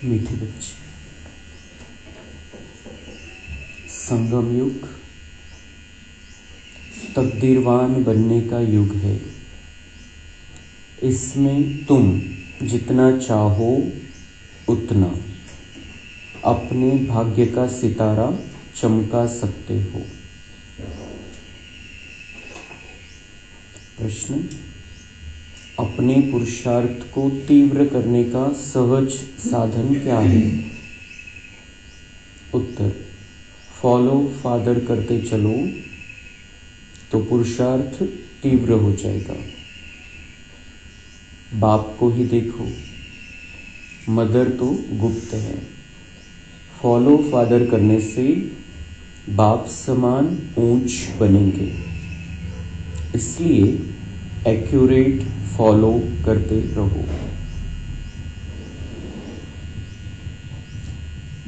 मीठे बच्चे, संगम युग तकदीरवान बनने का युग है। इसमें तुम जितना चाहो उतना अपने भाग्य का सितारा चमका सकते हो। प्रश्न: अपने पुरुषार्थ को तीव्र करने का सहज साधन क्या है? उत्तर: फॉलो फादर करते चलो तो पुरुषार्थ तीव्र हो जाएगा। बाप को ही देखो, मदर तो गुप्त है। फॉलो फादर करने से बाप समान ऊंच बनेंगे, इसलिए एक्यूरेट फॉलो करते रहो।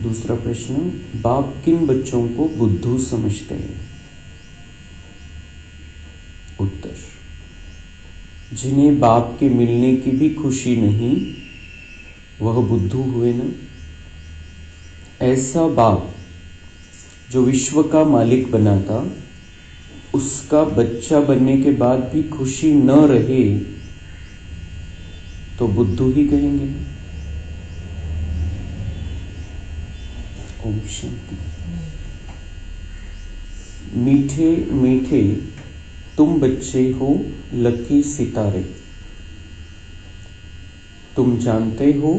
दूसरा प्रश्न: बाप किन बच्चों को बुद्धू समझते हैं? उत्तर: जिन्हें बाप के मिलने की भी खुशी नहीं, वह बुद्धू हुए ना। ऐसा बाप जो विश्व का मालिक बनाता, उसका बच्चा बनने के बाद भी खुशी न रहे तो बुद्धू ही कहेंगे। ओम शांति। मीठे मीठे तुम बच्चे हो लकी सितारे। तुम जानते हो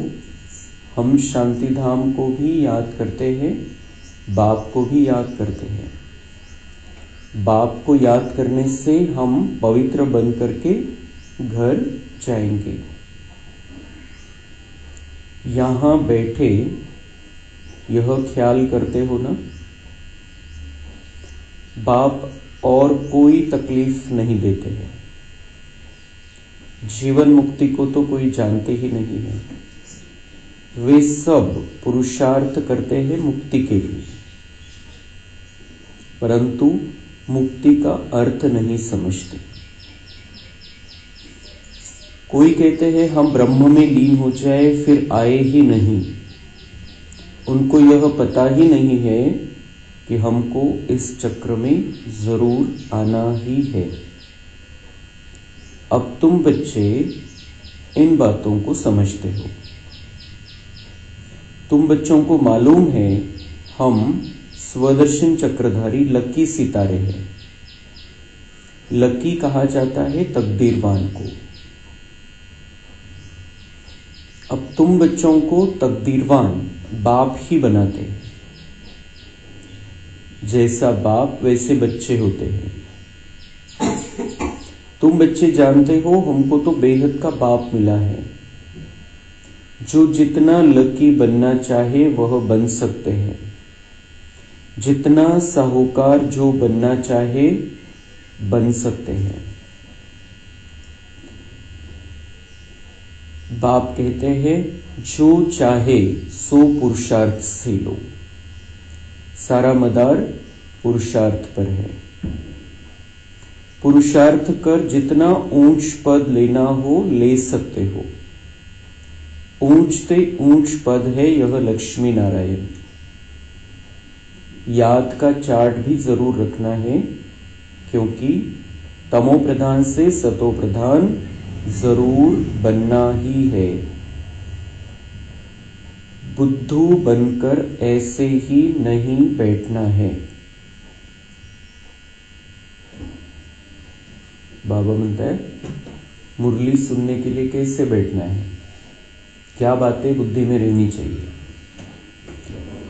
हम शांति धाम को भी याद करते हैं, बाप को भी याद करते हैं। बाप को याद करने से हम पवित्र बन करके घर जाएंगे। यहाँ बैठे यह ख्याल करते हो ना, बाप और कोई तकलीफ नहीं देते हैं। जीवन मुक्ति को तो कोई जानते ही नहीं है। वे सब पुरुषार्थ करते हैं मुक्ति के लिए, परंतु मुक्ति का अर्थ नहीं समझते। कोई कहते हैं हम ब्रह्म में लीन हो जाए फिर आए ही नहीं। उनको यह पता ही नहीं है कि हमको इस चक्र में जरूर आना ही है। अब तुम बच्चे इन बातों को समझते हो। तुम बच्चों को मालूम है हम स्वदर्शन चक्रधारी लकी सितारे हैं। लकी कहा जाता है तकदीरवान को। अब तुम बच्चों को तकदीरवान बाप ही बनाते हैं। जैसा बाप वैसे बच्चे होते हैं। तुम बच्चे जानते हो हमको तो बेहद का बाप मिला है। जो जितना लकी बनना चाहे वह बन सकते हैं। जितना साहूकार जो बनना चाहे बन सकते हैं। बाप कहते हैं जो चाहे सो पुरुषार्थ से लो। सारा मदार पुरुषार्थ पर है। पुरुषार्थ कर जितना ऊंच पद लेना हो ले सकते हो। ऊंच से ऊंच पद है यह लक्ष्मी नारायण। याद का चार्ट भी जरूर रखना है, क्योंकि तमो प्रधान से सतो प्रधान जरूर बनना ही है। बुद्धू बनकर ऐसे ही नहीं बैठना है। बाबा म्हणता है मुरली सुनने के लिए कैसे बैठना है, क्या बातें बुद्धि में रहनी चाहिए।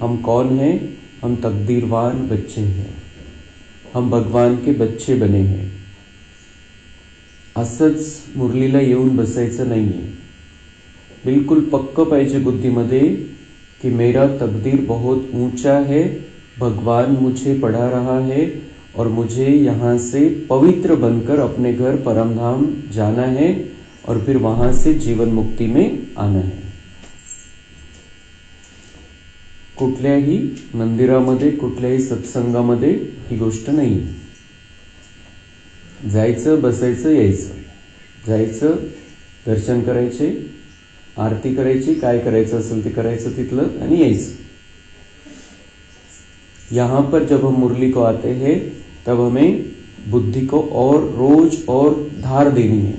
हम कौन हैं? हम तकदीरवान बच्चे हैं। हम भगवान के बच्चे बने हैं। असंच मुरलीला येऊन बसायचं नाहीये. बिल्कुल पक्क पाहिजे बुद्धीमध्ये कि मेरा तकदीर बहुत ऊंचा है, भगवान मुझे पढ़ा रहा है और मुझे यहाँ से पवित्र बनकर अपने घर परमधाम जाना है और फिर वहां से जीवन मुक्ति में आना है. कुठल्याही मंदिरामध्ये, कुठल्याही सत्संगामध्ये ही गोष्ट नाही. जायचं, बसायचं, यायचं. जायचं, दर्शन करायचे, आरती करायची, काय करायचं असेल ते करायचं तिथलं आणि यायचं. यहां पर जब हम मुरली को आते हैं तब हमें बुद्धि को और रोज और धार देनी है,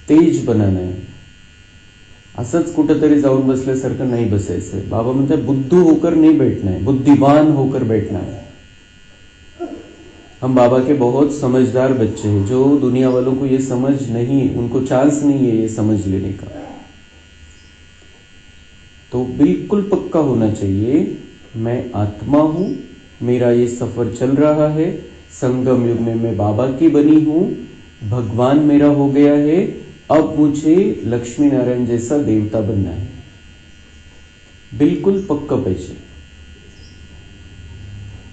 तेज बनाना है. असंच कुठेतरी जाऊन बसल्यासारखं नाही बसायचंय. बाबा म्हणतात बुद्धू होकर नहीं बैठना है, बुद्धिमान होकर बैठना है. हम बाबा के बहुत समझदार बच्चे हैं. जो दुनिया वालों को ये समझ नहीं, उनको चांस नहीं है ये समझ लेने का. तो बिल्कुल पक्का होना चाहिए मैं आत्मा हूं, मेरा ये सफर चल रहा है, संगम युग में मैं बाबा की बनी हूं, भगवान मेरा हो गया है, अब मुझे लक्ष्मी नारायण जैसा देवता बनना है. बिल्कुल पक्का पाहिजे.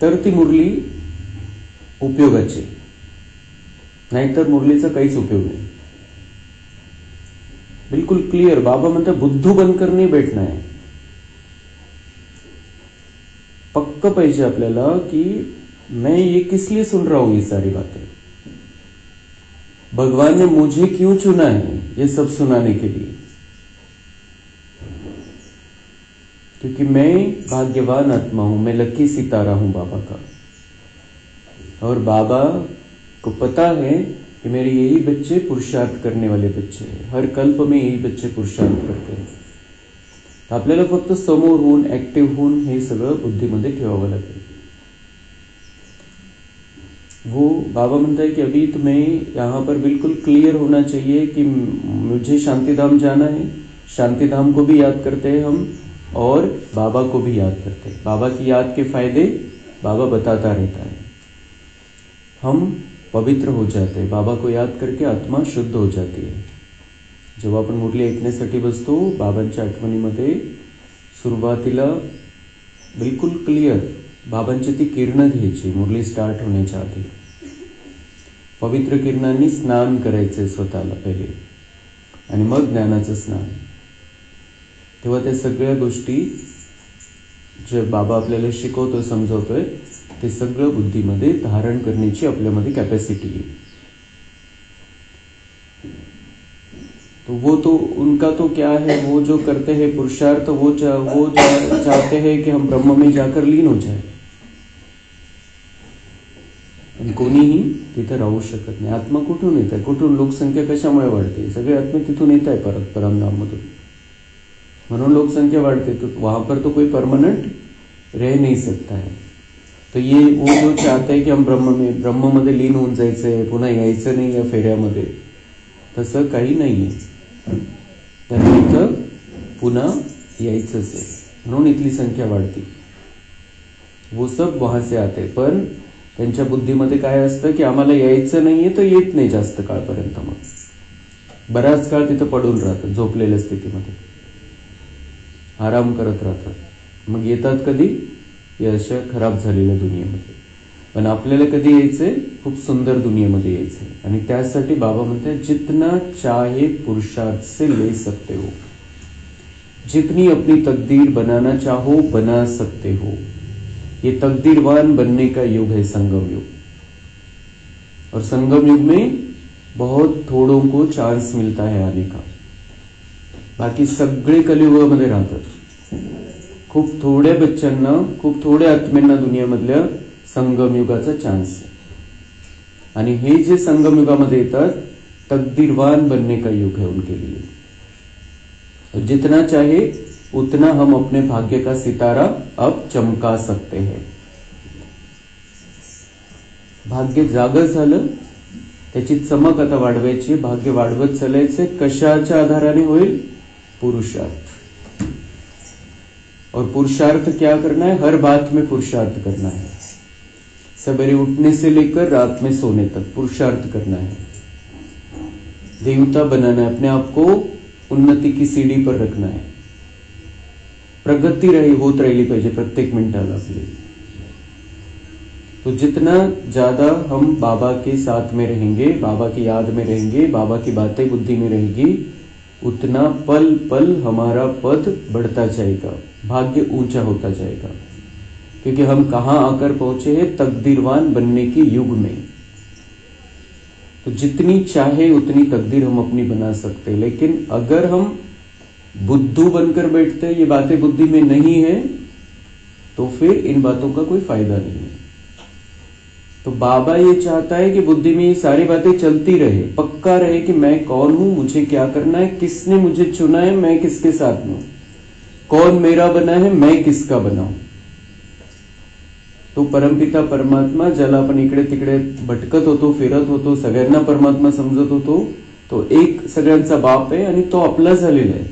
तर ती मुरली उपयोगाची, नाहीतर मुरलीचा काहीच उपयोग नाही. बिल्कुल क्लियर. बाबा म्हणतात बुद्धू बनकर नहीं बैठना है. पक्का पाहिजे आपल्याला कि मैं ये किस लिए सुन रहा हूं ये सारी बातें. भगवान ने मुझे क्यों चुना है ये सब सुनाने के लिए. क्योंकि मैं भाग्यवान आत्मा हूं, मैं लकी सितारा हूं बाबा का. और बाबा को पता है कि मेरे यही बच्चे पुरुषार्थ करने वाले बच्चे हैं. हर कल्प में यही बच्चे पुरुषार्थ करते हैं. आपल्याला फक्त समोर होऊन, ऍक्टिव्ह होऊन हे सगळं बुद्धीमध्ये ठेवावं लागेल. वो बाबा म्हणता है कि अभी तुम्हें यहाँ पर बिल्कुल क्लियर होना चाहिए कि मुझे शांतिधाम जाना है. शांतिधाम को भी याद करते हैं हम और बाबा को भी याद करते हैं. बाबा की याद के फायदे बाबा बताता रहता है. हम पवित्र हो जाते हैं. बाबा को याद करके आत्मा शुद्ध हो जाती है. जेव्हा आपण मुरली ऐकण्यासाठी बसतो, बाबांच्या आठवणीमध्ये सुरुवातीला बिल्कुल क्लियर बाबांची ती किरणं घ्यायची. मुरली स्टार्ट होण्याच्या आधी पवित्र किरणांनी स्नान करायचे स्वतःला पहिले आणि मग ज्ञानाचं स्नान. तेव्हा त्या सगळ्या गोष्टी जे बाबा आपल्याला शिकवतोय, समजवतोय, ते सगळं बुद्धीमध्ये धारण करण्याची आपल्यामध्ये कॅपॅसिटी आहे. तो वो तो उनका तो क्या है, वो जो करते हैं पुरुषार्थ, वो चाहते हैं कि हम ब्रह्म में जाकर लीन हो जाए. आणि कोणीही तिथे राहू शकत नाही. आत्मा कुठून येत आहे, कुठून लोकसंख्या कशामुळे वाढते, सगळे आत्मा तिथून येत आहे परत परमधाम मधून. म्हणून लोकसंख्या वाढते. तो वहां पर तो कोई परमानेंट रह नहीं सकता है. तो ये वो जो चाहते हैं कि हम ब्रह्म मध्ये लीन होऊन जायचंय, पुन्हा यायचं नाही या फेऱ्यामध्ये, तसं काही नाहीये. त्यांना इथं पुन्हा यायचंच आहे, म्हणून इथली संख्या वाढती. वो सब वहां से आते. पण त्यांच्या बुद्धीमध्ये काय असतं की आम्हाला यायचं नाहीये, तर येत नाही जास्त काळपर्यंत. मग बराच काळ तिथं पडून राहतात झोपलेल्या स्थितीमध्ये, आराम करत राहतात. मग येतात कधी, या अशा खराब झालेल्या दुनियेमध्ये. पण आपल्याला कधी यायचंय, खूप सुंदर दुनियेमध्ये यायचंय. आणि त्यासाठी बाबा म्हणतात जितना चाहे पुरुषार्थ से ले सकते हो, जितनी अपनी तकदीर बनाना चाहो बना सकते हो. ये तकदीरवान बनने का युग है संगम युग. और संगम युग में बहुत थोड़ों को चांस मिलता है आने का. बाकी सगळे कलियुगामध्ये राहतात. खूप थोड्या बच्चांना, खूप थोड्या आत्म्यांना दुनियामधल्या संगम युगाचा चान्स आहे. आणि हे जे संगम युगामध्ये येतात, तकदीरवान बनने का युग है उनके लिए. तो जितना चाहे उतना हम अपने भाग्य का सितारा अब चमका सकते हैं. भाग्य जागं झालं, त्याची चमक आता वाढवायची. भाग्य वाढवत चालायचे. कशाच्या आधाराने होईल, पुरुषार्थ. और पुरुषार्थ क्या करना है, हर बात में पुरुषार्थ करना है. सवेरे उठने से लेकर रात में सोने तक पुरुषार्थ करना है. देवता बनाना है, अपने आप को उन्नति की सीढ़ी पर रखना है, प्रगती होत राहिली पाहिजे प्रत्येक मिनिटाला आपली। तो जितना ज्यादा हम बाबा के साथ में रहेंगे, बाबा की याद में रहेंगे, बाबा की बातें बुद्धि में रहेगी, उतना पल पल हमारा पद बढ़ता जाएगा, भाग्य ऊंचा होता जाएगा। क्योंकि हम कहां आकर पहुंचे हैं, तकदीरवान बनने के युग में। तो जितनी चाहे उतनी तकदीर हम अपनी बना सकते हैं, लेकिन अगर हम बुद्धू बनकर बैठते हैं, ये बातें बुद्धि में नहीं है, तो फिर इन बातों का कोई फायदा नहीं है। तो बाबा ये चाहता है कि बुद्धि में ये सारी बातें चलती रहे, पक्का रहे कि मैं कौन हूं, मुझे क्या करना है, किसने मुझे चुना है, मैं किसके साथ में हूं, कौन मेरा बना है, मैं किसका बना हूं। तो परमपिता परमात्मा ज्याला आपण इकडे तिकडे भटकत होतो, फिरत होतो, सगळ्यांना परमात्मा समजत होतो, तो एक सगळ्यांचा बाप आहे आणि तो आपला झालेला आहे।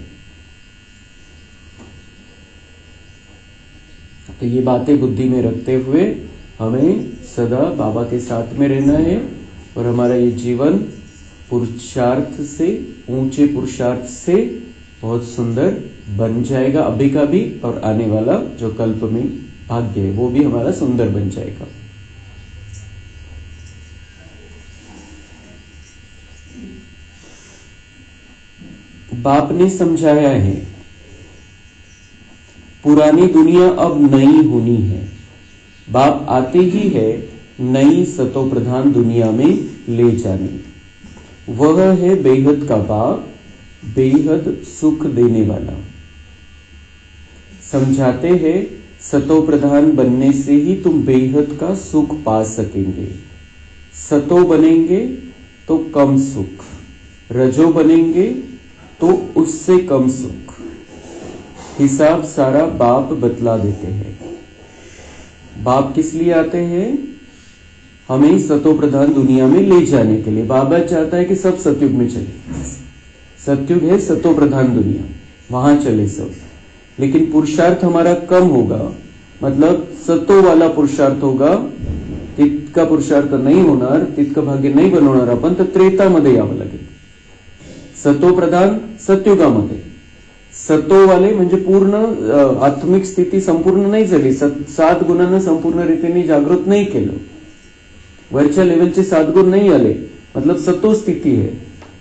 तो ये बातें बुद्धि में रखते हुए हमें सदा बाबा के साथ में रहना है, और हमारा ये जीवन पुरुषार्थ से, ऊंचे पुरुषार्थ से बहुत सुंदर बन जाएगा, अभी का भी और आने वाला जो कल्प में भाग्य है वो भी हमारा सुंदर बन जाएगा। बाप ने समझाया है, पुरानी दुनिया अब नई होनी है। बाप आते ही है नई सतो प्रधान दुनिया में ले जाने। वह है बेहद का बाप, बेहद सुख देने वाला। समझाते हैं सतो प्रधान बनने से ही तुम बेहद का सुख पा सकेंगे। सतो बनेंगे तो कम सुख, रजो बनेंगे तो उससे कम सुख। हिसाब सारा बाप बतला देते हैं। बाप किस लिए आते हैं? हमें सतो प्रधान दुनिया में ले जाने के लिए। बाबा चाहता है कि सब सतयुग में चले। सतयुग है सतो प्रधान दुनिया, वहां चले सब। लेकिन पुरुषार्थ हमारा कम होगा, मतलब सतो वाला पुरुषार्थ होगा, तितका पुरुषार्थ नाही होणार, तितकं भाग्य नाही बनवणार आपण, तर त्रेतामध्ये यावं लागेल। सतो प्रधान सतयुगामध्ये, सतो वाले म्हणजे पूर्ण आत्मिक स्थिती संपूर्ण नाही झाली, 7 गुणांना संपूर्ण रीतीने जागृत नहीं केलं, वरच्या लेवलचे 7 गुण नहीं आले, मतलब सतो स्थिति है,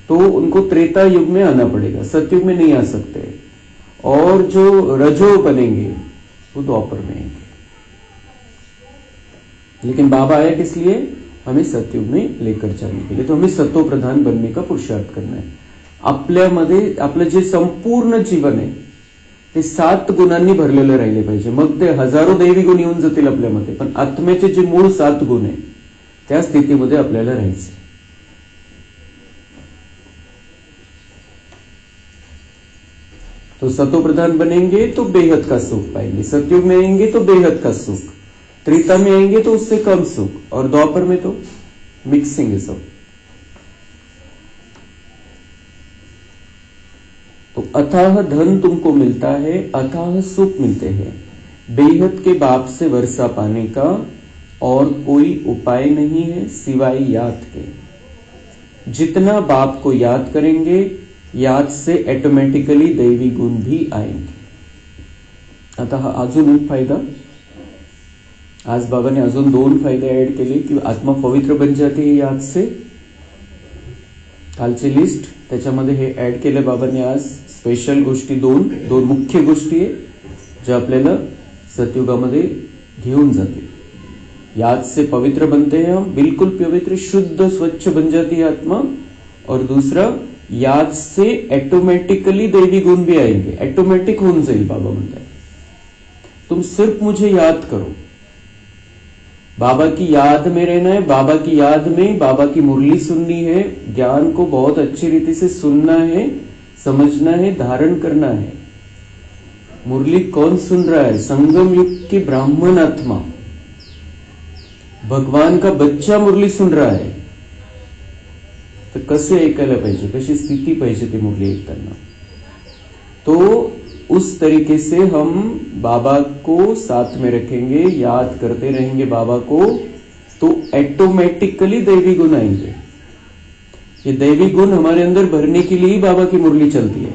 तो उनको त्रेता युग में आना पड़ेगा, सतयुग में नहीं आ सकते। और जो रजो बनेंगे वो द्वापर में आएंगे। लेकिन बाबा आया किस लिए? हमें सतयुग में लेकर जाने के लिए। तो हमें सतो प्रधान बनने का पुरुषार्थ करना है। आपल्यामध्ये आपलं जे संपूर्ण जीवन आहे ते 7 गुणांनी भरलेलं राहिले पाहिजे। मग ते हजारो दैवी गुण येऊन जातील आपल्यामध्ये, पण आत्म्याचे जे मूळ 7 गुण आहे त्या स्थितीमध्ये आपल्याला राहायचं। तो सतो प्रधान बनेंगे तो बेहद का सुख पाएंगे, सतयुग में आएंगे तो बेहद का सुख, त्रेता में आएंगे तो उससे कम सुख, और द्वापर में तो मिक्सिंग है सब। तो अथाह धन तुमको मिलता है, अथाह सुख मिलते हैं। बेहद के बाप से वर्षा पाने का और कोई उपाय नहीं है सिवाय याद के। जितना बाप को याद करेंगे, याद से ऑटोमेटिकली दैवी गुण भी आएंगे। अतः अजून एक फायदा, आज बाबाने अजून 2 फायदे ऐड केले की आत्मा पवित्र बन जाते है याद से। कालची लिस्ट त्याच्यामध्ये हे ऐड केले बाबांनी आज। स्पेशल गोष्टी 2 मुख्य गोष्टी आहे ज्या आपल्याला सतयुगामध्ये घेऊन जातील। याद से पवित्र बनते हैं हम, बिल्कुल पवित्र शुद्ध स्वच्छ बन जाती है आत्मा। और दूसरा, याद से ऑटोमेटिकली दैवी गुण भी आएंगे, ऑटोमेटिक होऊन जाईल। बाबा म्हणतात तुम सिर्फ मुझे याद करो, बाबा की याद में रहना है, बाबा की याद में बाबा की मुरली सुननी है, ज्ञान को बहुत अच्छी रीति से सुनना है, समझना है, धारण करना है। मुरली कौन सुन रहा है? संगम युग की ब्राह्मण आत्मा, भगवान का बच्चा मुरली सुन रहा है। तो कसे ऐकायला पाहिजे, कशी स्थिती पाहिजे ती मुरली ऐकताना। तो उस तरीके से हम बाबा को साथ में रखेंगे, याद करते रहेंगे बाबा को, तो ऑटोमेटिकली दैवी गुण आएंगे। ये दैवी गुण हमारे अंदर भरने के लिए ही बाबा की मुरली चलती है।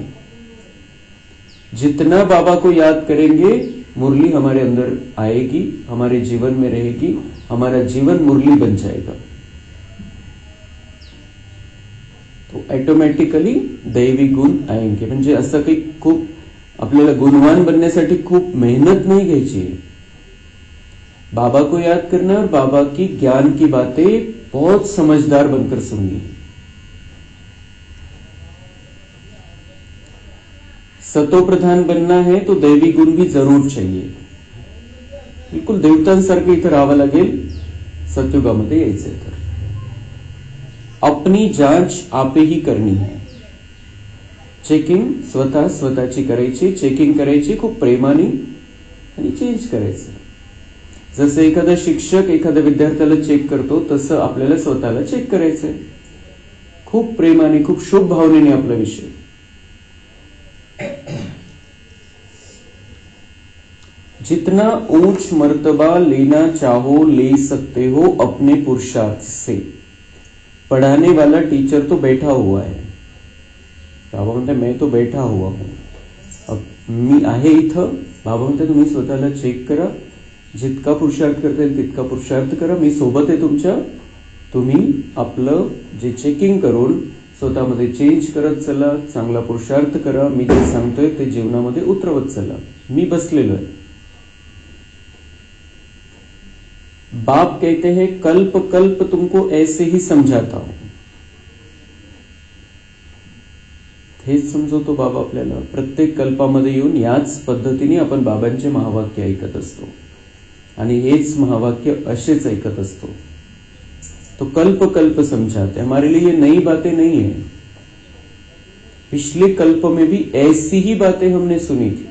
जितना बाबा को याद करेंगे मुरली हमारे अंदर आएगी, हमारे जीवन में रहेगी, हमारा जीवन मुरली बन जाएगा। तो ऑटोमॅटिकली दैवी गुण आएंगे। म्हणजे असं काही खूप आपल्याला गुणवान बनण्यासाठी खूप मेहनत नहीं घ्यायची है। बाबा को याद करना और बाबा की ज्ञान की बातें बहुत समझदार बनकर सुननी। सतो प्रधान बनना है तो दैवी गुण भी जरूर चाहिए। बिलकुल देवतांसारखं इथं राहावं लागेल, सतयुगामध्ये यायचंय तर। अपनी जांच आपे ही करनी है। चेकिंग स्वतःची करायची, चेकिंग करायची खूप प्रेमाने आणि चेंज करायचं। जसं एखादा शिक्षक एखाद्या विद्यार्थ्याला चेक करतो तसं आपल्याला स्वतःला चेक करायचंय, खूप प्रेमाने, खूप शुभ भावनेने आपला विषय। जितना ऊंच मर्तबा लेना चाहो ले सकते हो अपने पुरुषार्थ से। पढ़ाने वाला टीचर तो बैठा हुआ है, बाबा म्हणते मैं तो बैठा हुआ हूं, अब मी आहे इथं। बाबा म्हणते तुम्ही स्वतःला चेक करा, जितका पुरुषार्थ करता येईल तितका पुरुषार्थ करा, मी सोबत आहे तुमच्या। तुम्ही आपलं जे चेकिंग करून स्वतःमध्ये चेंज करत चला, चांगला पुरुषार्थ करा, मी जे सांगतोय ते जीवनामध्ये उतरवत चला, मी बसलेलो आहे। बाप कहते हैं कल्प कल्प तुमको ऐसे ही समझाता हूं। हेच समजवतो बाबा आपल्याला। प्रत्येक कल्पामध्ये येऊन याच पद्धतीने आपण बाबांचे महावाक्य ऐकत असतो आणि हेच महावाक्य असेच ऐकत असतो। तो कल्प कल्प समझाते, हमारे लिए ये नई बातें नहीं है। पिछले कल्प में भी ऐसी ही बातें हमने सुनी थी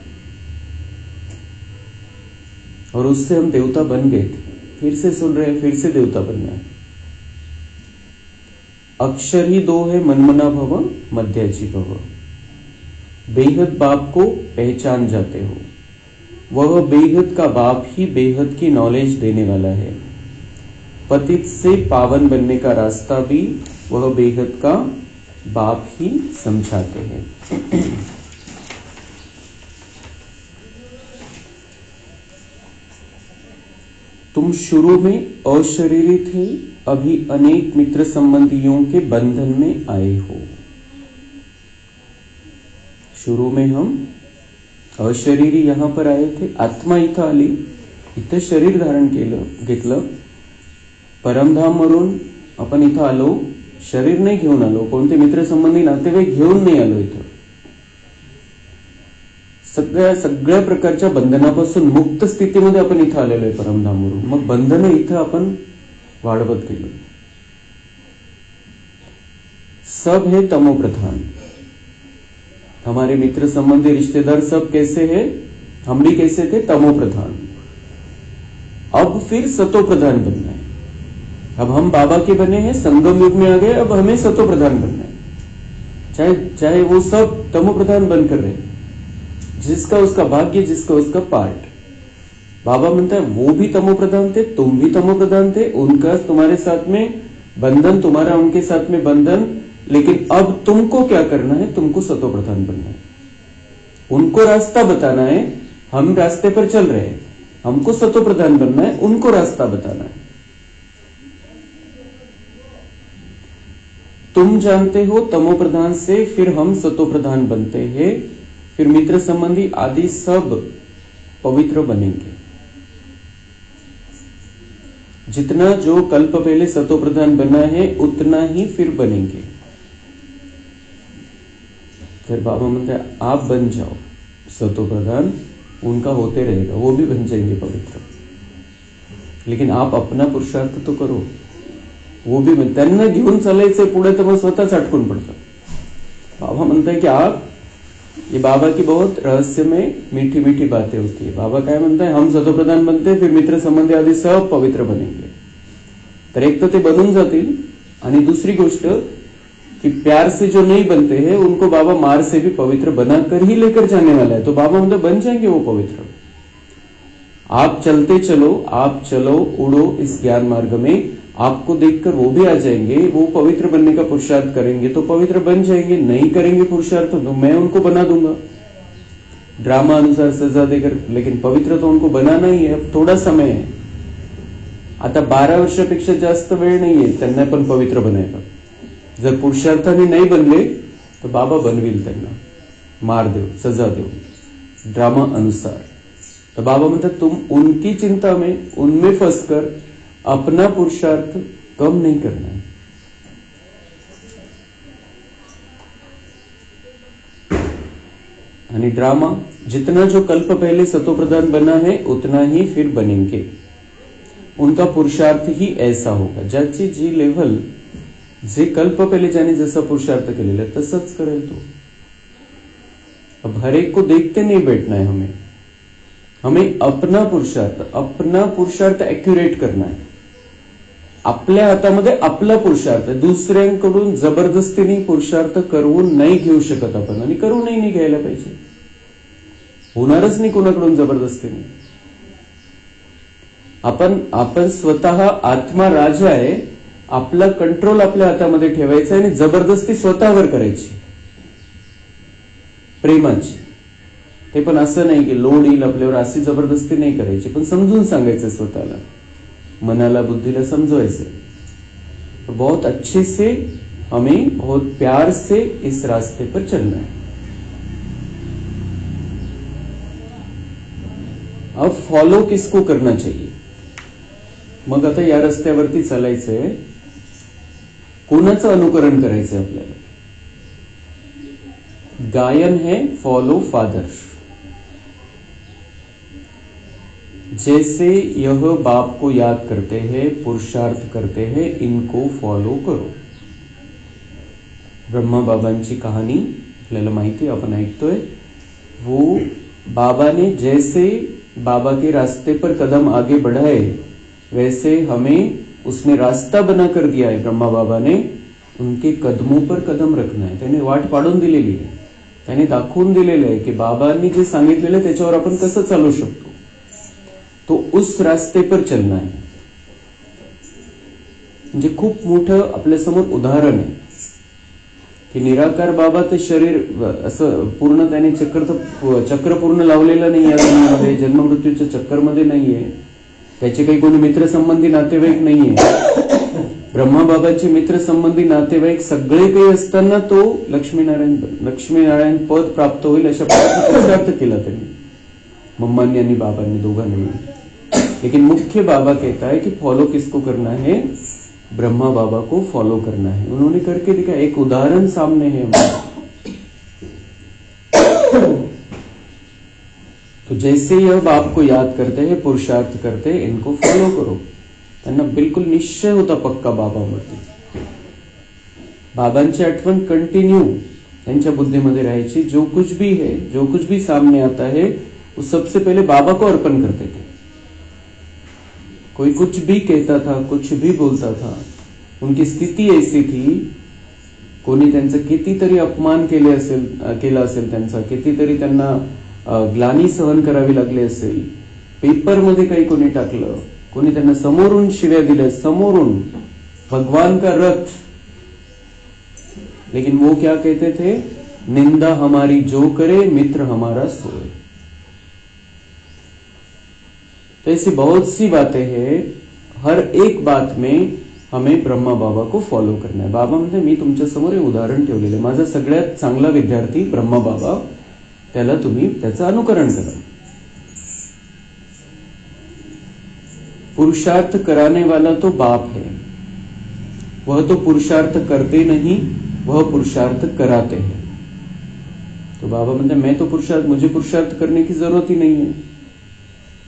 और उससे हम देवता बन गए थे। फिर से सुन रहे हैं, फिर से देवता बनना है। अक्षर ही दो है, मनमना भव मध्याची भव। बेहद बाप को पहचान जाते हो, वह बेहद का बाप ही बेहद की नॉलेज देने वाला है। पतित से पावन बनने का रास्ता भी वह बेहद का बाप ही समझाते हैं। तुम शुरू में अशरीरी थे, अभी अनेक मित्र संबंधियों के बंधन में आए हो। शुरू में हम अशरीरी यहां पर आए थे, आत्मा इथं आली, इथं शरीर धारण केलं घेतलं। परमधामवरून आपण इथं आलो, शरीर नाही घेऊन आलो, कोणते मित्रसंबंधी नातेवाईक घेऊन नाही आलो। इथं सगळ्या प्रकारच्या बंधनापासून मुक्त स्थितीमध्ये आपण इथं आलेलो आहे परमधामवरून। मग बंधन इथं आपण वाढवत गेलो। सब है तमो प्रधान, हमारे मित्र संबंधी रिश्तेदार सब कैसे हैं, हम भी कैसे थे, तमो प्रधान। अब फिर सतो प्रधान बनना है। अब हम बाबा के बने हैं, संगम युग में आ गए, अब हमें सतो प्रधान बनना है। चाहे वो सब तमो प्रधान बनकर रहे, जिसका उसका भाग्य, जिसका उसका पार्ट। बाबा म्हणता है वो भी तमो प्रधान थे, तुम भी तमो प्रधान थे, उनका तुम्हारे साथ में बंधन, तुम्हारा उनके साथ में बंधन, लेकिन अब तुमको क्या करना है, तुमको सतो प्रधान बनना है। उनको रास्ता बताना है, हम रास्ते पर चल रहे हैं, हमको सतो प्रधान बनना है, उनको रास्ता बताना है। तुम जानते हो तमो प्रधान से फिर हम सतो प्रधान बनते हैं, फिर मित्र संबंधी आदि सब पवित्र बनेंगे। जितना जो कल्प पहले सतो प्रधान बना है उतना ही फिर बनेंगे। फिर बाबा म्हणते हैं आप बन जाओ सतो प्रधान, उनका होते रहेगा, वो भी बन जाएंगे पवित्र, लेकिन आप अपना पुरुषार्थ तो करो। वो भी त्यांना घेऊन चालायचंय पुढे, तर मग स्वतःच अटकून पडतं। बाबा म्हणताय की आप, ये बाबा की बहुत रहस्यमय मीठी मीठी बातें होती है। बाबा काय म्हणताय, हम सतो प्रधान बनते, फिर मित्र संबंधी आदि सब पवित्र बनेंगे। तर एक तो ते बनून जातील, आणि दूसरी गोष्ट कि प्यार से जो नहीं बनते हैं उनको बाबा मार से भी पवित्र बनाकर ही लेकर जाने वाला है। तो बाबा मतलब बन जाएंगे वो पवित्र। आप चलते चलो, आप चलो, उड़ो इस ज्ञान मार्ग में, आपको देखकर वो भी आ जाएंगे, वो पवित्र बनने का पुरुषार्थ करेंगे तो पवित्र बन जाएंगे, नहीं करेंगे पुरुषार्थ तो मैं उनको बना दूंगा ड्रामा अनुसार सजा देकर, लेकिन पवित्र तो उनको बनाना ही है। अब थोडा समय आहे, आता 12 वर्षापेक्षा जास्त वेळ नाहीये त्यांना पण पवित्र बनायला। जर पुरुषार्थाने नाही बनले तो बाबा बनविल त्यांना, मार देव, सजा देव ड्रामा अनुसार। तो बाबा म्हणतात तुम उनकी चिंता में, उनमें फंसकर अपना पुरुषार्थ कम नहीं करना है। यानी ड्रामा जितना जो कल्प पहले सतोप्रधान बना है उतना ही फिर बनेंगे, उनका पुरुषार्थ ही ऐसा होगा। ज्याची जी लेवल, जे कल्प पहले ज्याने जसा पुरुषार्थ केलेला तसंच करेल तो। अब हर एक को देखते नहीं बैठना है हमें अपना पुरुषार्थ एक्युरेट करना है। आपल्या हातामध्ये आपला पुरुषार्थ, दुसऱ्यांकडून जबरदस्तीने पुरुषार्थ करवून नाही घेऊ शकत आपण, आणि करूनही नाही घ्यायला पाहिजे, होणारच नाही कोणाकडून जबरदस्तीने। आपण स्वतः आत्मा राजा आहे, आपला कंट्रोल आपल्या हातामध्ये ठेवायचा आणि जबरदस्ती स्वतःवर करायची प्रेमाची। ते पण असं नाही की लोड येईल आपल्यावर अशी जबरदस्ती नाही करायची, पण समजून सांगायचं स्वतःला, मनाला बुद्धीला समझवाइसे। तो बहुत अच्छे से हमें बहुत प्यार से इस रास्ते पर चलना है। अब फॉलो किसको करना चाहिए? मग आता या रस्त्यावरती चालायचंय, कोणाचं अनुकरण करायचंय आपल्याला? गायन है फॉलो फादर। जैसे यह बाप को याद करते हैं, पुरुषार्थ करते हैं, इनको फॉलो करो। ब्रह्मा बाबांची कहानी आपल्याला माहिती, आपण ऐकतोय। वो बाबा ने जैसे बाबा के रास्ते पर कदम आगे बढ़ाए, वैसे हमें उसने रास्ता बना कर दिया है। ब्रह्मा बाबा ने उनके कदमों पर कदम रखना है, त्याने वाट पाडून दिलेली आहे, त्याने दाखवून दिलेलं आहे की बाबांनी जे सांगितलेलं त्याच्यावर आपण कसं चालू शकतो, तो उस रास्ते पर चलना है। म्हणजे खूप मोठं आपल्या समोर उदाहरण आहे की निराकार बाबा ते शरीर असं पूर्ण त्याने चक्र पूर्ण लावलेलं नाही, या दुनियामध्ये जन्म मृत्यूच्या चक्करमध्ये नाहीये, त्याचे काही कोणी मित्र संबंधी नातेवाईक नाहीये। ब्रह्मा बाबाचे मित्र संबंधी नातेवाईक सगळे काही असताना तो लक्ष्मीनारायण पद प्राप्त होईल अशा प्रकारचा पुरुषार्थ केला त्यांनी, मम्मांनी आणि बाबांनी दोघांनी मिळून। लेकिन मुख्य बाबा कहता है कि फॉलो किसको करना है? ब्रह्मा बाबा को फॉलो करना है। उन्होंने करके दिखा, एक उदाहरण सामने है हमारे। तो जैसे यह बाप को याद करते हैं, पुरुषार्थ करते हैं, इनको फॉलो करो। त्यांना बिलकुल निश्चय होता पक्का बाबावरती, बाबांची आठवण कंटिन्यू त्यांच्या बुद्धीमध्ये राहायची। जो कुछ भी है, जो कुछ भी सामने आता है, वो सबसे पहले बाबा को अर्पण करते थे। कोई कुछ भी कहता था, कुछ भी बोलता था, उनकी स्थिती ऐसी थी, कोणी त्यांचं कितीतरी अपमान केला असेल, त्यांचा कितीतरी त्यांना ग्लानी सहन करावी लागली असेल, पेपरमध्ये काही कोणी टाकलं, कोणी त्यांना समोरून शिव्या दिल्या, समोरून भगवान का रथ, लेकिन वो क्या कहते थे? निंदा हमारी जो करे, मित्र हमारा सोए। तो ऐसी बहुत सी बातें हैं, हर एक बात में हमें ब्रह्मा बाबा को फॉलो करना है। बाबा म्हणते मी तुमच्या समोर हे उदाहरण ठेवलेलं आहे, माझा सगळ्यात चांगला विद्यार्थी ब्रह्मा बाबा, त्याला तुम्ही त्याचं अनुकरण करा। पुरुषार्थ कराने वाला तो बाप है, वह तो पुरुषार्थ करते नहीं, वह पुरुषार्थ कराते हैं। तो बाबा म्हणते मुझे पुरुषार्थ करने की जरूरत ही नहीं है,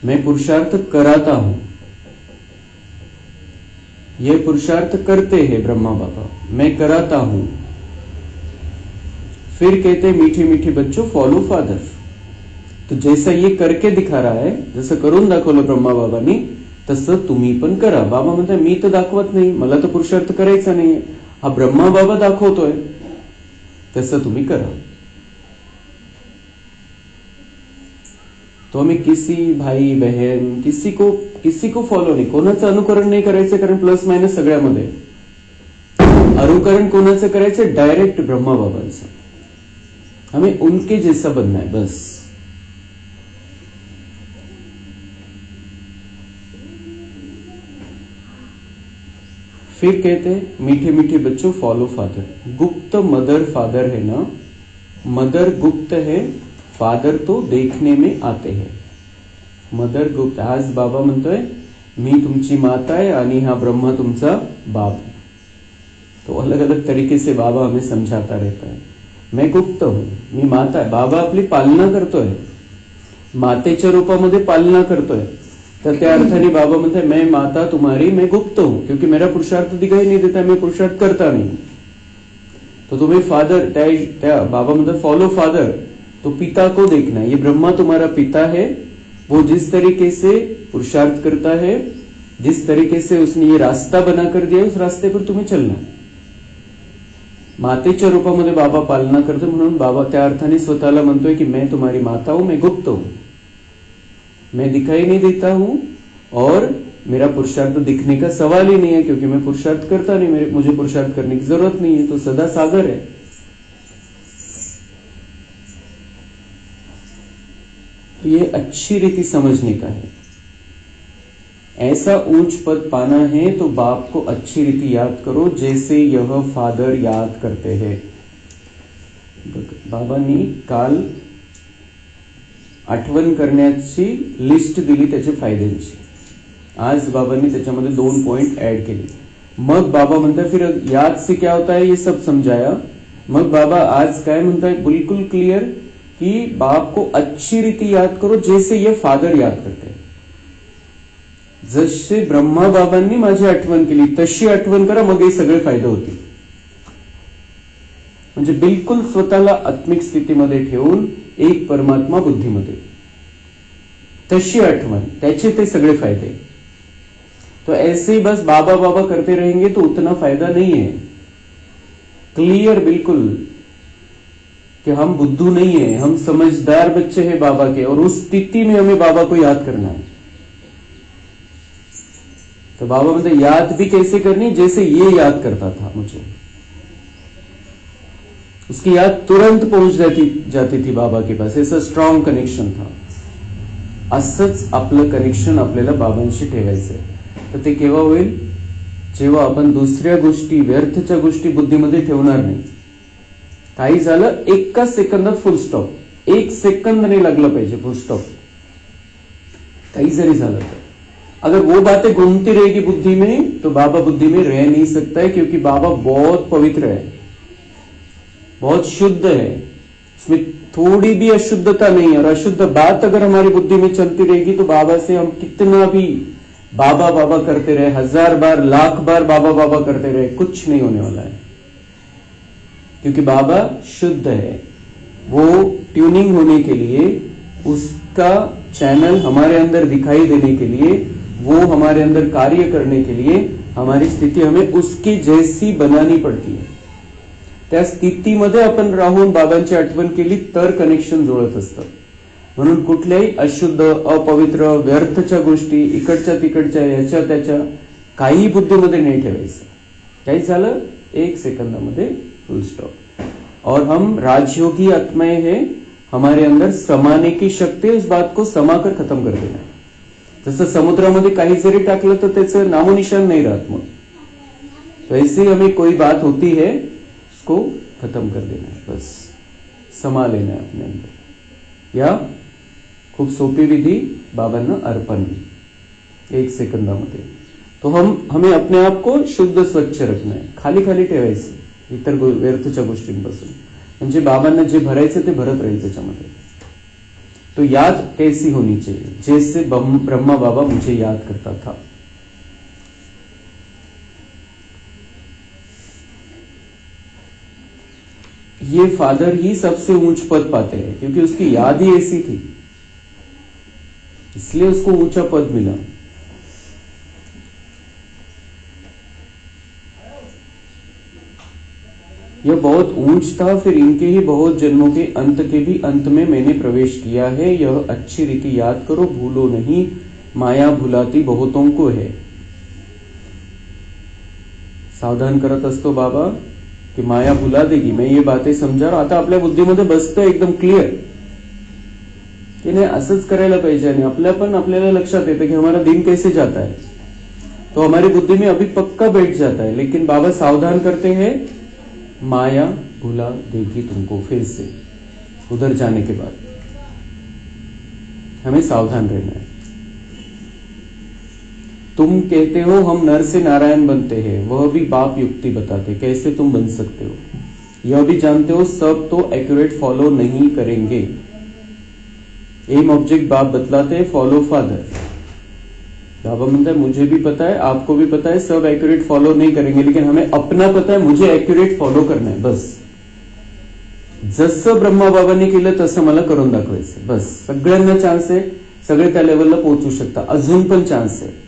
मैं पुरुषार्थ कराता हूं। ये पुरुषार्थ करते हैं ब्रह्मा बाबा, मैं कराता हूं। फिर कहते मीठे मीठे बच्चों फॉलो फादर। तो जैसा ये करके दिखा रहा है, जसं करून दाखवलं ब्रह्मा बाबांनी, तसं तुम्ही पण करा। बाबा म्हणतात मी तर दाखवत नाही, मला तर पुरुषार्थ करायचा नाहीये, हा ब्रह्मा बाबा दाखवतोय, तसं तुम्ही करा। तो हमें किसी भाई बहन, किसी को किसी को फॉलो नाही, कोणाचं अनुकरण नाही करायचं, कारण प्लस मायनस सगळ्यामध्ये. अनुकरण कोणाचं करायचं? डायरेक्ट ब्रह्मा बाबांचं. हमें उनके जैसा बनना है बस. फिर कहते हैं मीठे मीठे बच्चों फॉलो फादर. गुप्त मदर फादर है ना, मदर गुप्त है, फादर तो देखने में आते हैं. मदर गुप्त. आज बाबा म्हणतोय मी तुमची माता आहे आणि हा ब्रह्मा तुमचा बाप है. तो अलग अलग तरीके से बाबा हमें समझाता रहता है. मैं गुप्त हूं, मी माता आहे. बाबा आपली पालना करतोय, मातेच्या रूपामध्ये पालना करतोय. तर त्या अर्थाने बाबा म्हणते मैं माता तुम्हारी, मैं गुप्त हूं, क्योंकि मेरा पुरुषार्थ दिखाई नहीं देता, मैं पुरुषार्थ करता नहीं. तो तुम्हें फादर, त्या बाबा म्हणते फॉलो फादर, तो पिता को देखना है. ये ब्रह्मा तुम्हारा पिता है, वो जिस तरीके से पुरुषार्थ करता है, जिस तरीके से उसने ये रास्ता बना कर दिया, उस रास्ते पर तुम्हें चलना. मातेच्या रूपामध्ये बाबा पालना करतो, म्हणून बाबा त्या अर्थाने स्वतःला म्हणतोय की मैं तुम्हारी माता हूं, मैं गुप्त हूं, मैं दिखाई नहीं देता हूं और मेरा पुरुषार्थ दिखने का सवाल ही नहीं है, क्योंकि मैं पुरुषार्थ करता नहीं, मुझे पुरुषार्थ करने की जरूरत नहीं है. तो सदा सागर है. तो ये अच्छी रीति समझने का है. ऐसा ऊंच पद पाना है तो बाप को अच्छी रीति याद करो, जैसे यह फादर याद करते हैं. बाबांनी काल आठवण करण्याची लिस्ट दिली त्याच्या फायद्यांची. आज बाबांनी त्याच्यामध्ये 2 पॉइंट ऍड केले. मग बाबा म्हणतात फिर याद से क्या होता है ये सब समझाया. मग बाबा आज काय म्हणताय बिल्कुल क्लियर कि बाप को अच्छी रीति याद करो, जैसे ये फादर याद करते हैं. जसे ब्रह्मा बाबांनी माझी आठवण केली तशी आठवण करा, मग हे सगळे फायदे होतील. म्हणजे बिलकुल स्वतःला आत्मिक स्थितीमध्ये ठेवून एक परमात्मा बुद्धीमध्ये तशी आठवण, त्याचे ते सगळे फायदे. तो ऐसे ही बस बाबा बाबा करते रहेंगे तो उतना फायदा नहीं है. क्लियर बिल्कुल कि हम बुद्धू नहीं है, हम समझदार बच्चे हैं बाबा के, और उस स्थिति में हमें बाबा को याद करना है. तो बाबा मतलब याद भी कैसे करनी, जैसे ये याद करता था मुझे, उसकी याद तुरंत पहुंच जाती थी बाबा के पास. ऐसा स्ट्रॉंग कनेक्शन था. असंच आपलं कनेक्शन आपल्याला बाबांशी ठेवायचंय. तर ते केव्हा होईल, जेव्हा आपण दुसऱ्या गोष्टी, व्यर्थच्या गोष्टी बुद्धीमध्ये ठेवणार नाही. काही झालं एका सेकंदात फुल स्टॉप, 1 सेकंद नाही लागला पाहिजे फुल स्टॉप. काही जरी झालं तर अगर वो बातें घूमती रहेगी बुद्धि में तो बाबा बुद्धि में रह नहीं सकता है, क्योंकि बाबा बहुत पवित्र है, बहुत शुद्ध है, उसमें थोड़ी भी अशुद्धता नहीं है. और अशुद्ध बात अगर हमारी बुद्धि में चलती रहेगी तो बाबा से हम कितना भी बाबा बाबा करते रहे, 1000 बार 1,00,000 बार बाबा बाबा करते रहे, कुछ नहीं होने वाला है. क्योंकि बाबा शुद्ध है. वो ट्यूनिंग होने के लिए, उसका चैनल हमारे अंदर दिखाई देने के लिए, वो हमारे अंदर कार्य करने के लिए हमारी स्थिती हमें उसकी जैसी बनानी पडती है. त्या स्थितीमध्ये आपण राहून बाबांची आठवण केली तर कनेक्शन जुळत असतं. म्हणून कुठल्याही अशुद्ध, अपवित्र, व्यर्थच्या गोष्टी इकडच्या तिकडच्या याच्या त्याच्या काही बुद्धीमध्ये नाही ठेवायचं. काही झालं 1 सेकंदामध्ये फुल स्टॉप. और हम राजयोगी आत्माएं हैं, हमारे अंदर समाने की शक्ति, उस बात को समाकर खत्म कर देना. जसं समुद्रामध्ये काही जरी टाकलं तर त्याचं नामोनिशान नहीं राहत. मग तो ऐसी हमें कोई बात होती है उसको खत्म कर देना है, बस समा लेना है अपने अंदर. या खूप सोपी विधि, बाबांना अर्पण 1 सेकंदामध्ये. तो हमें अपने आप को शुद्ध स्वच्छ रखना है, खाली खाली ठेवायचं इतर व्यर्थच्या गोष्टींपासून. म्हणजे बाबांना जे भरायचं ते भरत राहील त्याच्यामध्ये. तो याद कैसी होनी चाहिए, जैसे ब्रह्मा बाबा मुझे याद करता था. ये फादर ही सबसे ऊंच पद पाते हैं, क्योंकि उसकी याद ही ऐसी थी, इसलिए उसको ऊंचा पद मिला. यह बहुत ऊंच था, फिर इनके ही बहुत जन्मों के अंत के भी अंत में मैंने प्रवेश किया है. यह अच्छी रीति याद करो, भूलो नहीं. माया भुलाती बहुतों को है। सावधान करत असतो बाबा की माया भुला देगी, मैं ये बातें समजा, आता आपल्या बुद्धीमध्ये बसतं एकदम क्लिअर की नाही असंच करायला पाहिजे, आणि आपल्याला लक्षात येतं कि हमारा दिन कैसे जाता है, तो हमारी बुद्धि में अभी पक्का बैठ जाता है। लेकिन बाबा सावधान करते हैं, माया भुला देगी तुमको, फिर से उधर जाने के बाद हमें सावधान रहना है। तुम कहते हो हम नर से नारायण बनते हैं, वह भी बाप युक्ति बताते, कैसे तुम बन सकते हो, यह भी जानते हो सब तो एक्यूरेट फॉलो नहीं करेंगे। एम ऑब्जेक्ट बाप बतलाते, फॉलो फादर। बाबा म्हणता है मुझे भी पता है, आपको भी पता है, सब एक्यूरेट फॉलो नहीं करेंगे, लेकिन हमें अपना पता है, मुझे एक्यूरेट फॉलो करना है बस। जसं ब्रह्मा बाबांनी केलं तसं मला करून दाखवायचं बस। सगळ्यांना चान्स आहे, सगळे त्या लेवलला पोहोचू शकता, अजून पण चान्स आहे।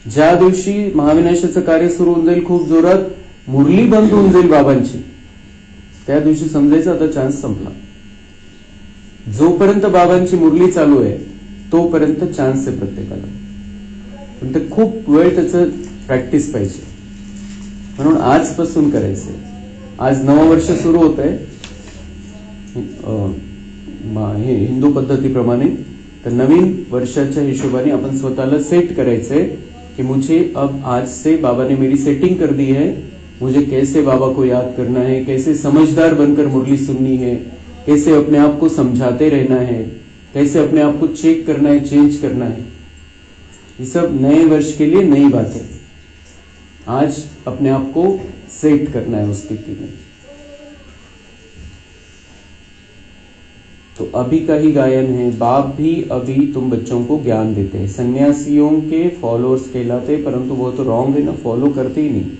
ज्या दिवशी महाविनाशाचं कार्य सुरू होऊन जाईल खूप जोरात, मुरली बंद होऊन जाईल बाबांची, त्या दिवशी समजायचं आता चान्स संपला। जोपर्यंत बाबांची मुरली चालू आहे तोपर्यंत चान्स आहे प्रत्येकाला, पण ते खूप वेळ त्याचं प्रॅक्टिस पाहिजे, म्हणून आजपासून करायचंय। आज नवं वर्ष सुरू होत आहे हिंदू पद्धतीप्रमाणे, तर नवीन वर्षाच्या हिशोबाने आपण स्वतःला सेट करायचंय कि मुझे अब आज से बाबा ने मेरी सेटिंग कर दी है, मुझे कैसे बाबा को याद करना है, कैसे समझदार बनकर मुरली सुननी है, कैसे अपने आप को समझाते रहना है, कैसे अपने आप को चेक करना है, चेंज करना है। ये सब नए वर्ष के लिए नई बात है। आज अपने आप को सेट करना है उस स्थिति में। तो अभी का ही गायन है, बाप भी अभी तुम बच्चों को ज्ञान देते हैं। सन्यासियों के फॉलोअर्स कहलाते, परंतु वो तो रॉन्ग है ना, फॉलो करते ही नहीं।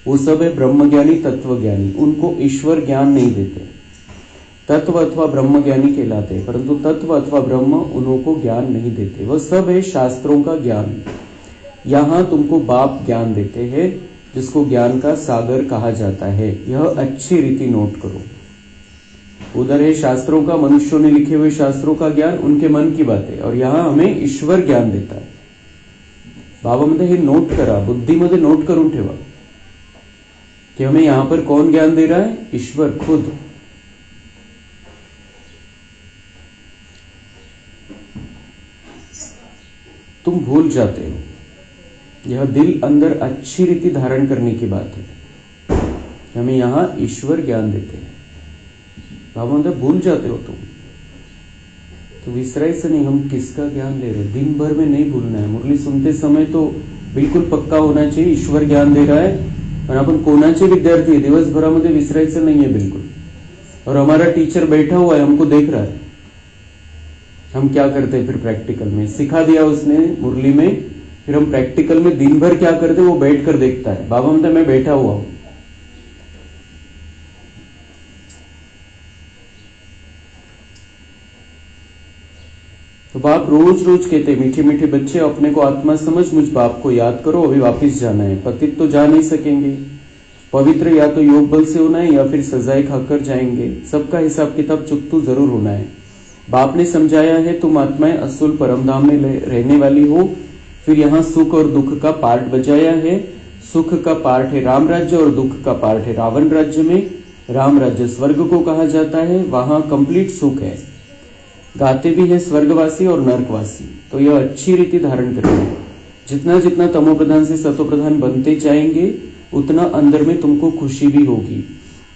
वो सब है ब्रह्मज्ञानी तत्वज्ञानी, उनको ईश्वर ज्ञान नहीं देते। तत्व अथवा ब्रह्म ज्ञानी कहलाते, परंतु तत्व अथवा ब्रह्म उनको ज्ञान नहीं देते। वह सब है शास्त्रों का ज्ञान। यहाँ तुमको बाप ज्ञान देते हैं, जिसको ज्ञान का सागर कहा जाता है। यह अच्छी रीति नोट करो। उधर है शास्त्रों का, मनुष्यों ने लिखे हुए शास्त्रों का ज्ञान, उनके मन की बातें, और यहाँ हमें ईश्वर ज्ञान देता है। बाबा मध्ये हे नोट करा, बुद्धीमध्ये नोट करून ठेवा कि हमें यहां पर कौन ज्ञान दे रहा है, ईश्वर खुद। तुम भूल जाते हो, यह दिल अंदर अच्छी रीति धारण करने की बात है। हमें यहां ईश्वर ज्ञान देते हैं। बाबा मतलब भूल जाते हो तुम, तो विसरायचं नहीं, हम किसका ज्ञान ले रहे हैं, दिन भर में नहीं भूलना है। मुरली सुनते समय तो बिल्कुल पक्का होना चाहिए ईश्वर ज्ञान दे रहा है, और अपन कोणाचे विद्यार्थी है, दिवसभरामध्ये विसरायचं नहीं है बिल्कुल। और हमारा टीचर बैठा हुआ है, हमको देख रहा है, हम क्या करते हैं फिर प्रैक्टिकल में। सिखा दिया उसने मुरली में, फिर हम प्रैक्टिकल में दिन भर क्या करते वो बैठ कर देखता है। बाबा मतलब मैं बैठा हुआ हूं। तो बाप रोज रोज कहते, मीठे मीठे बच्चे अपने को आत्मा समझ, मुझ बाप को याद करो, अभी वापिस जाना है। पतित तो जा नहीं सकेंगे, पवित्र या तो योग बल से होना है या फिर सजाएं खाकर जाएंगे। सबका हिसाब किताब चुकतू जरूर होना है। बाप ने समझाया है तुम आत्माएं असुल परमधाम में रहने वाली हो। फिर यहाँ सुख और दुख का पार्ट बजाया है। सुख का पार्ट है राम राज्य और दुख का पार्ट है रावण राज्य में। राम राज्य स्वर्ग को कहा जाता है, वहां कंप्लीट सुख है। गाते भी है स्वर्गवासी और नरकवासी। तो यह अच्छी रीति धारण करेंगे। जितना जितना तमोप्रधान से सतोप्रधान बनते जाएंगे उतना अंदर में तुमको खुशी भी होगी।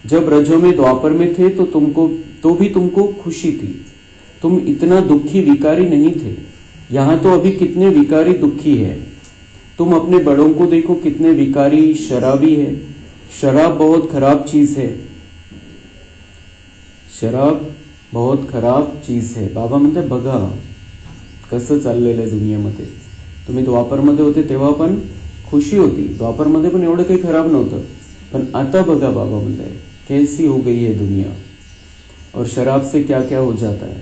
जब रजों में द्वापर में थे तो भी तुमको खुशी थी। तुम इतना दुखी विकारी नहीं थे। यहां तो अभी कितने विकारी दुखी है। तुम अपने बड़ों को देखो कितने विकारी शराबी है। शराब बहुत खराब चीज है। शराब बहुत खराब चीज है। बाबा म्हणते बघा कसं चाललेलं आहे दुनियामध्ये। तुम्ही द्वापरमध्ये होते तेव्हा पण खुशी होती, द्वापरमध्ये पण एवढं काही खराब नव्हतं, पण आता बघा बाबा म्हणते कैसी हो गई है दुनिया और शराब से क्या क्या हो जाता है।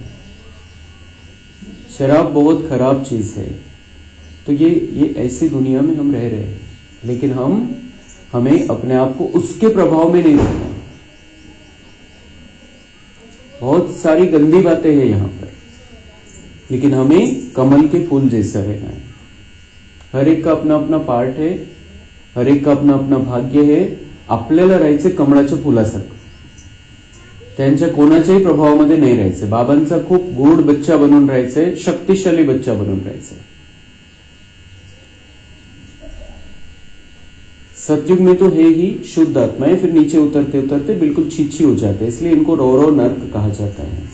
शराब बहुत खराब चीज है। तो ये ऐसी दुनिया में हम रह रहे हैं, लेकिन हमें अपने आप को उसके प्रभाव में नहीं रखना। बहुत सारी गंदी बातें हैं यहाँ पर। लेकिन हमें कमल के फूल जैसा रहना है। हर एक का अपना अपना पार्ट है, हर एक का अपना अपना भाग्य है. आपल्याला राहायचे कमळाच्या फुलासारखं, त्यांच्या कोणाच्याही प्रभावामध्ये नाही राहायचं. बाबांचा खूप गोड बच्चा बनून राहायचंय, शक्तिशाली बच्चा बनून राहायचंय. सतयुग में तो है ही शुद्ध आत्माएं, फिर नीचे उतरते उतरते बिल्कुल छीछी हो जाते हैं, इसलिए इनको रौरव नर्क कहा जाता है.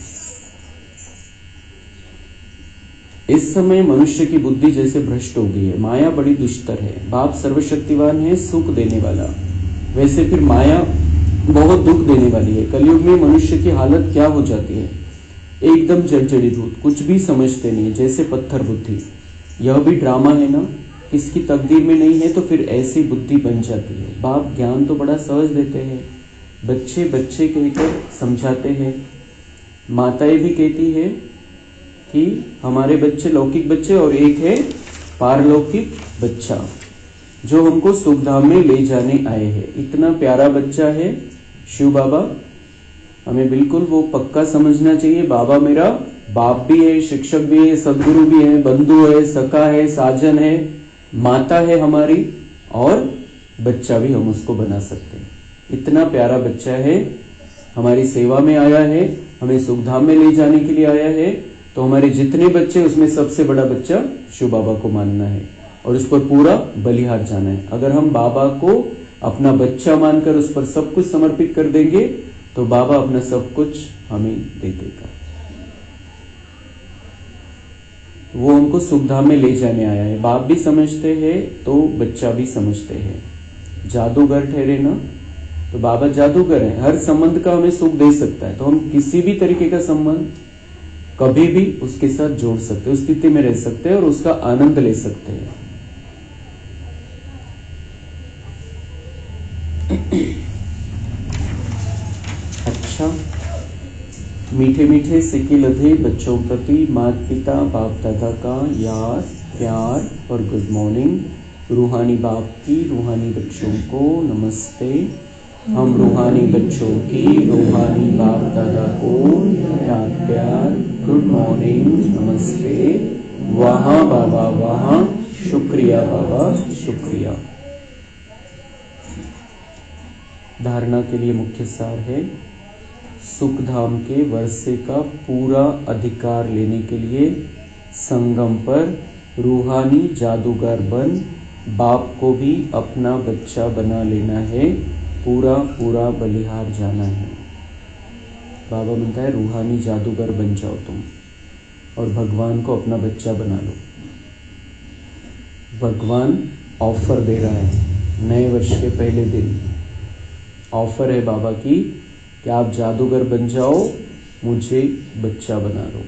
इस समय मनुष्य की बुद्धि जैसे भ्रष्ट हो गई है. माया बड़ी दुष्टर है. बाप सर्वशक्तिवान है, सुख देने वाला, वैसे फिर माया बहुत दुख देने वाली है. कलयुग में मनुष्य की हालत क्या हो जाती है? एकदम जर्जरीभूत, कुछ भी समझते नहीं, जैसे पत्थर बुद्धि. यह भी ड्रामा है ना, किसकी तकदीर में नहीं है तो फिर ऐसी बुद्धि बन जाती है. बाप ज्ञान तो बड़ा सहज देते हैं, बच्चे बच्चे कहकर समझाते हैं. माताएं भी कहती है कि हमारे बच्चे लौकिक बच्चे और एक है पारलौकिक बच्चा जो हमको सुखधाम में ले जाने आए हैं. इतना प्यारा बच्चा है शिव बाबा. हमें बिल्कुल वो पक्का समझना चाहिए. बाबा मेरा बाप भी है, शिक्षक भी है, सदगुरु भी है, बंधु है, सखा है, साजन है, माता है हमारी, और बच्चा भी हम उसको बना सकते हैं. इतना प्यारा बच्चा है, हमारी सेवा में आया है, हमें सुखधाम में ले जाने के लिए आया है. तो हमारे जितने बच्चे, उसमें सबसे बड़ा बच्चा शिव बाबा को मानना है और उस पर पूरा बलिहार जाना है. अगर हम बाबा को अपना बच्चा मानकर उस पर सब कुछ समर्पित कर देंगे तो बाबा अपना सब कुछ हमें दे देगा. वो हमको सुखधाम में ले जाने आया है. बाप भी समझते हैं तो बच्चा भी समझते हैं. जादूगर ठहरे ना, तो बाबा जादूगर है. हर संबंध का हमें सुख दे सकता है, तो हम किसी भी तरीके का संबंध कभी भी उसके साथ जोड़ सकते हैं, उस स्थिति में रह सकते हैं और उसका आनंद ले सकते हैं. अच्छा, मीठे मीठे सिक्के लधे बच्चों प्रति माता पिता बाप दादा का याद, प्यार और गुड मॉर्निंग. रूहानी बाप की रूहानी बच्चों को नमस्ते. हम रूहानी बच्चों की रूहानी बाप दादा को याद, प्यार, गुड मॉर्निंग, नमस्ते. वहाँ बाबा वहाँ, शुक्रिया बाबा शुक्रिया. धारणा के लिए मुख्य सार है, सुखधाम के वर्षे का पूरा अधिकार लेने के लिए संगम पर रूहानी जादूगर बन बाप को भी अपना बच्चा बना लेना है. पूरा पूरा बलिहार जाना है. बाबा म्हणता है रूहानी जादूगर बन जाओ तुम और भगवान को अपना बच्चा बना लो. भगवान ऑफर दे रहा है नए वर्ष के पहले दिन. ऑफर है बाबा की कि आप जादूगर बन जाओ, मुझे बच्चा बना लो.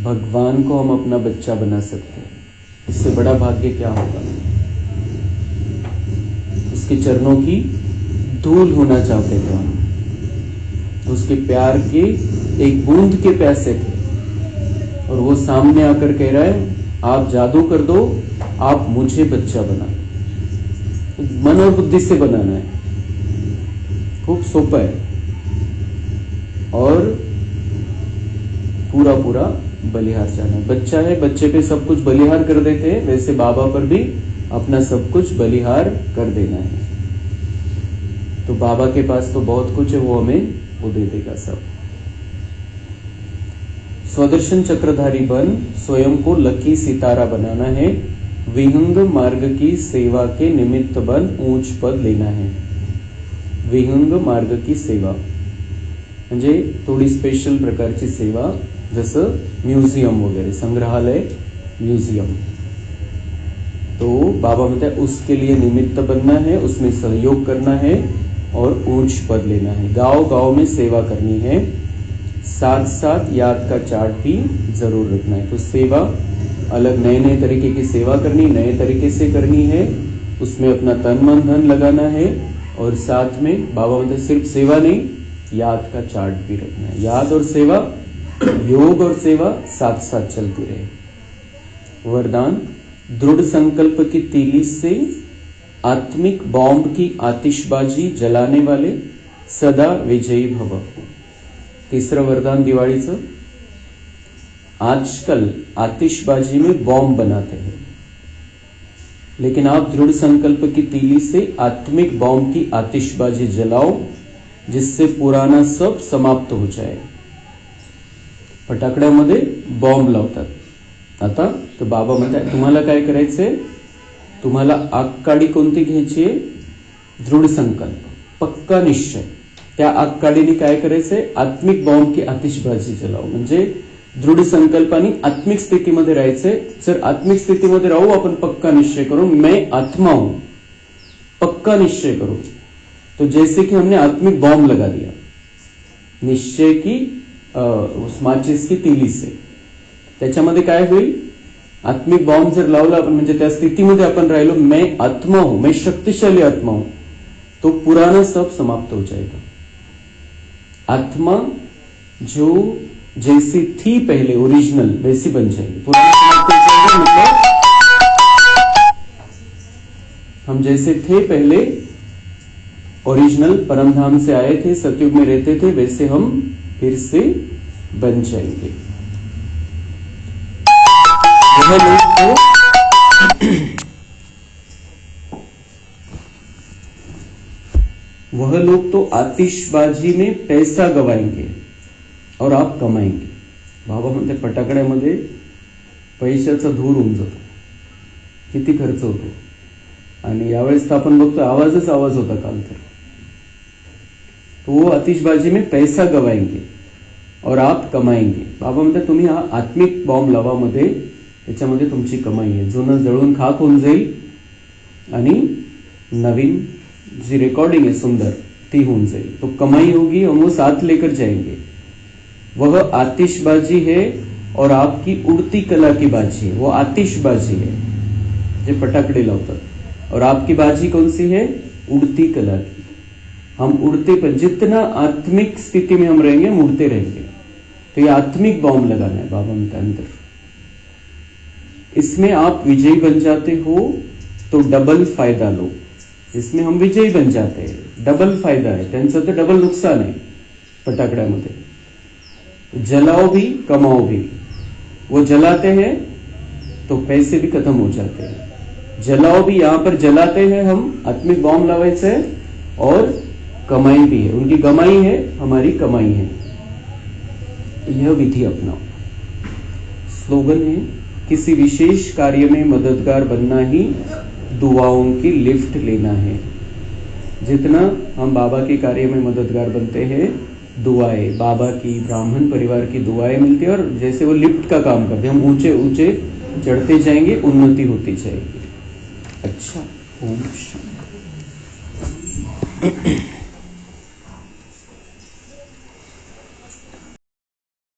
भगवान को हम अपना बच्चा बना सकते हैं. इससे बड़ा भाग्य क्या होगा? उसके चरणों की धूल होना चाहते थे हम, उसके प्यार के एक बूंद के प्यासे थे, और वो सामने आकर कह रहा है आप जादू कर दो, आप मुझे बच्चा बना लो. मन और बुद्धि से बनाना है, खूब सोपा है, और पूरा पूरा बलिहार जाना है. बच्चा है, बच्चे पे सब कुछ बलिहार कर देते हैं, वैसे बाबा पर भी अपना सब कुछ बलिहार कर देना है. तो बाबा के पास तो बहुत कुछ है, वो हमें वो दे देगा सब. स्वदर्शन चक्रधारी बन स्वयं को लकी सितारा बनाना है. विहंग मार्ग की सेवा के निमित्त बन ऊंच पद लेना है. विहंग मार्ग की सेवा म्हणजे थोडी स्पेशल प्रकारची सेवा, जसं म्युझियम वगैरे, संग्रहालय, म्युझियम. तो बाबा म्हणते उसके लिए निमित्त बनना है, उसमें सहयोग करना है और ऊंच पद लेना है. गांव गांव में सेवा करनी है, साथ साथ याद का चार्ट भी जरूर रखना है. तो सेवा अलग, नए नए तरीके की सेवा करनी, नए तरीके से करनी है, उसमें अपना तन मन धन लगाना है, और साथ में बाबा मतलब सिर्फ सेवा नहीं, याद का चार्ट भी रखना है. याद और सेवा, योग और सेवा साथ साथ चलती रहे. वरदान, दृढ़ संकल्प की तीली से आत्मिक बॉम्ब की आतिशबाजी जलाने वाले सदा विजयी भव. तिसरं वरदान दिवाळीचं, आजकल आतिशबाजी में बॉम्ब बनाते हैं, लेकिन आप दृढ़ संकल्प की तीली से आत्मिक बॉम्ब की आतिशबाजी जलाओ, जिससे पुराना सब समाप्त हो जाए। फटाकड्यामध्ये बॉम्ब लावतात आता, तर बाबा म्हणतात तुम्हाला काय करायचंय, तुम्हाला आगकाडी कोणती घ्यायची आहे, दृढ संकल्प, पक्का निश्चय। त्या आगकाडीने काय करायचंय, आत्मिक बॉम्ब की आतिशबाजी जलाओ, म्हणजे दृढ संकल्पाने आत्मिक स्थितीमध्ये राहायचंय। जर आत्मिक स्थितीमध्ये राहू आपण पक्का निश्चय करो, मैं आत्मा हूं, पक्का निश्चय करो, तो जैसे कि हमने आत्मिक बॉम्ब लगा दिया निश्चय की उस माचिस की तीली से। त्याच्यामध्ये काय होईल, आत्मिक बॉम्ब जर लावला आपण, म्हणजे त्या स्थितीमध्ये आपण राहिलो, मैं आत्मा हूं, मैं शक्तिशाली आत्मा हूं, तो पुराना सब समाप्त हो जाएगा। आत्मा जो जैसी थी पहले ओरिजिनल वैसी बन जाएगी, पुराना समाप्त हो जाएगा, मतलब हम जैसे थे पहले ओरिजिनल परमधाम से आए थे, सतयुग में रहते थे, वैसे हम फिर से बन जाएंगे। वह लोग तो आतिशबाजी में पैसा गवाएंगे और आप कमाएंगे। बाबा म्हणते फटाकड्यामध्ये पैशाचा धूर होऊन जातो, किती खर्च होतो, आणि यावेळेस तर आपण बघतो आवाजच आवाज होता काल तर। तो वो आतिशबाजी में पैसा गवाएंगे और आप कमाएंगे। बाबा म्हणतात तुम्ही हा आत्मिक बॉम्ब लावामध्ये, त्याच्यामध्ये तुमची कमाई आहे। जुनं जळून खाक होऊन जाईल आणि नवीन जी रिकॉर्डिंग है सुंदर ती होऊन जाईल, तो कमाई होगी, हम वो साथ लेकर जाएंगे। वह आतिशबाजी है और आपकी उड़ती कला की बाजी है। वो आतिशबाजी है जो फटाकड़े लावतात, और आपकी बाजी कौन सी है, उड़ती कला की। हम उड़ते पर, जितना आत्मिक स्थिति में हम रहेंगे हम उड़ते रहेंगे। तो ये आत्मिक बॉम्ब लगाना है बाबा के अंदर। इसमें आप विजयी बन जाते हो तो डबल फायदा लो। इसमें हम विजयी बन जाते हैं, डबल फायदा है, त्यांचं तर डबल नुकसान है फटाकड्यामध्ये। जलाओ भी कमाओ भी। वो जलाते हैं तो पैसे भी खत्म हो जाते हैं। जलाओ भी, यहां पर जलाते हैं हम, आत्मिक बॉम्ब लावायचं है, और कमाई भी है, उनकी कमाई है, हमारी कमाई है। यह विधि अपनाओ। स्लोगन है, किसी विशेष कार्य में मददगार बनना ही दुआओं की लिफ्ट लेना है। जितना हम बाबा के कार्य में मददगार बनते हैं, दुआएं बाबा की, ब्राह्मण परिवार की दुआएं मिलती है, और जैसे वो लिफ्ट का काम करते हैं, हम ऊंचे ऊंचे चढ़ते जाएंगे, उन्नति होती जाएगी। अच्छा, ओम शांति।